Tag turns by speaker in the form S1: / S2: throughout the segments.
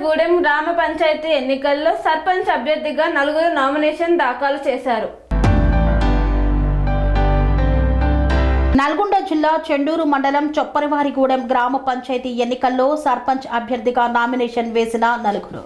S1: గూడెం గ్రామ పంచాయతీ ఎన్నికల్లో సర్పంచ్ అభ్యర్థిగా 4 నామినేషన్ దాఖలు చేశారు.
S2: నల్గొండ జిల్లా చెండూరు మండలం చొప్పరివారిగూడెం గ్రామ పంచాయతీ ఎన్నికల్లో సర్పంచ్ అభ్యర్థిగా నామినేషన్ వేసిన 4.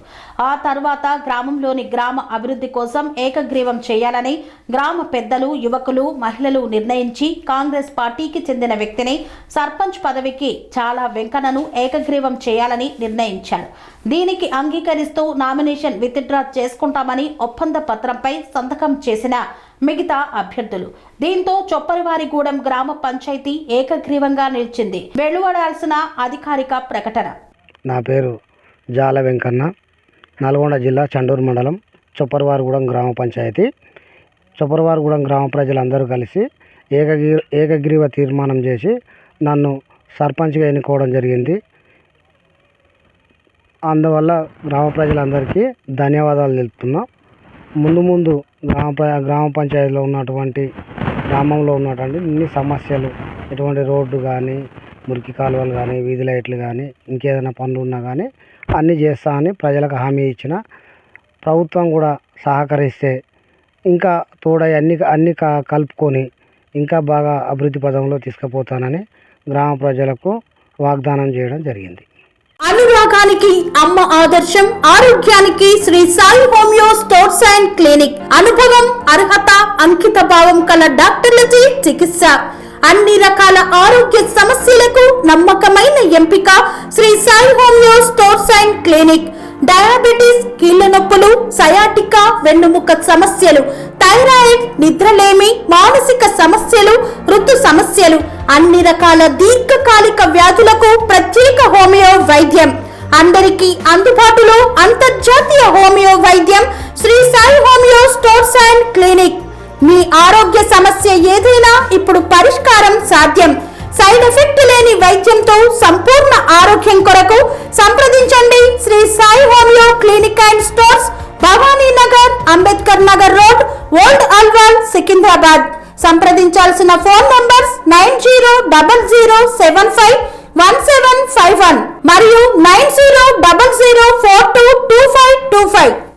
S2: ఆ తర్వాత గ్రామంలోని గ్రామ అభివృద్ధి కోసం ఏకగ్రీవం చేయాలని గ్రామ పెద్దలు, యువకులు, మహిళలు నిర్ణయించి కాంగ్రెస్ పార్టీకి చెందిన వ్యక్తిని సర్పంచ్ పదవికి చాలా వెంకన్నను ఏకగ్రీవం చేయాలని నిర్ణయించారు. దీనికి అంగీకరిస్తూ నామినేషన్ విత్డ్రా చేసుకుంటామని ఒప్పంద పత్రంపై సంతకం చేసిన మిగతా అభ్యర్థులు. దీంతో చొప్పరివారిగూడెం గ్రామ పంచాయతీ ఏకగ్రీవంగా నిలిచింది. వెలువడాల్సిన అధికారిక ప్రకటన.
S3: నా పేరు జాల వెంకన్న, నల్గొండ జిల్లా చండూరు మండలం చొప్పరివారిగూడెం గ్రామ పంచాయతీ. చొప్పరివారిగూడెం గ్రామ ప్రజలందరూ కలిసి ఏకగ్రీవ తీర్మానం చేసి నన్ను సర్పంచ్గా ఎన్నుకోవడం జరిగింది. అందువల్ల గ్రామ ప్రజలందరికీ ధన్యవాదాలు తెలుపుతున్నా. ముందు గ్రామ పంచాయతీలో గ్రామంలో ఉన్నటువంటి ఇన్ని సమస్యలు, ఎటువంటి రోడ్డు కానీ, మురికి కాలువలు కానీ, వీధి లైట్లు కానీ, ఇంకేదైనా పనులు ఉన్నా కానీ అన్నీ చేస్తా అని ప్రజలకు హామీ ఇచ్చిన. ప్రభుత్వం కూడా సహకరిస్తే ఇంకా తోడై అన్ని కలుపుకొని ఇంకా బాగా అభివృద్ధి పదంలో తీసుకుపోతానని గ్రామ ప్రజలకు వాగ్దానం చేయడం జరిగింది.
S2: అనురాగానికి అమ్మ ఆదర్శం, ఆరోగ్యానికి Shri Sai homeo stores and clinic. అనుభవం, అర్హత, అంకిత భావం కల డాక్టర్లచే చికిత్స. అన్ని రకాల ఆరోగ్య సమస్యలకు నమ్మకమైన ఎంపిక Shri Sai homeo stores and clinic. Diabetes, కీళ్ల నొప్పులు, సయాటికా, వెన్నుముక సమస్యలు, థైరాయిడ్, నిద్రలేమి, మానసిక సమస్యలు, ఋతు సమస్యలు, అన్ని రకాల దీర్ఘకాలిక వ్యాధులకు ప్రత్యేక హోమియో వైద్యం. అందరికీ అందుబాటులో అంతర్జాతీయ హోమియో వైద్యం Sri Sai homeo stores and clinic. మీ ఆరోగ్య సమస్య ఏదైనా ఇప్పుడు పరిష్కారం సాధ్యం. సైడ్ ఎఫెక్ట్ లేని వైద్యంతో సంపూర్ణ ఆరోగ్యం కొరకు సంప్రదించండి Sri Sai homeo clinic and stores, Bhavani Nagar, Ambedkar Nagar road, old Alwal, Secunderabad. సంప్రదించాల్సిన ఫోన్ నంబర్స్ 9000751751 మరియు 9000422525.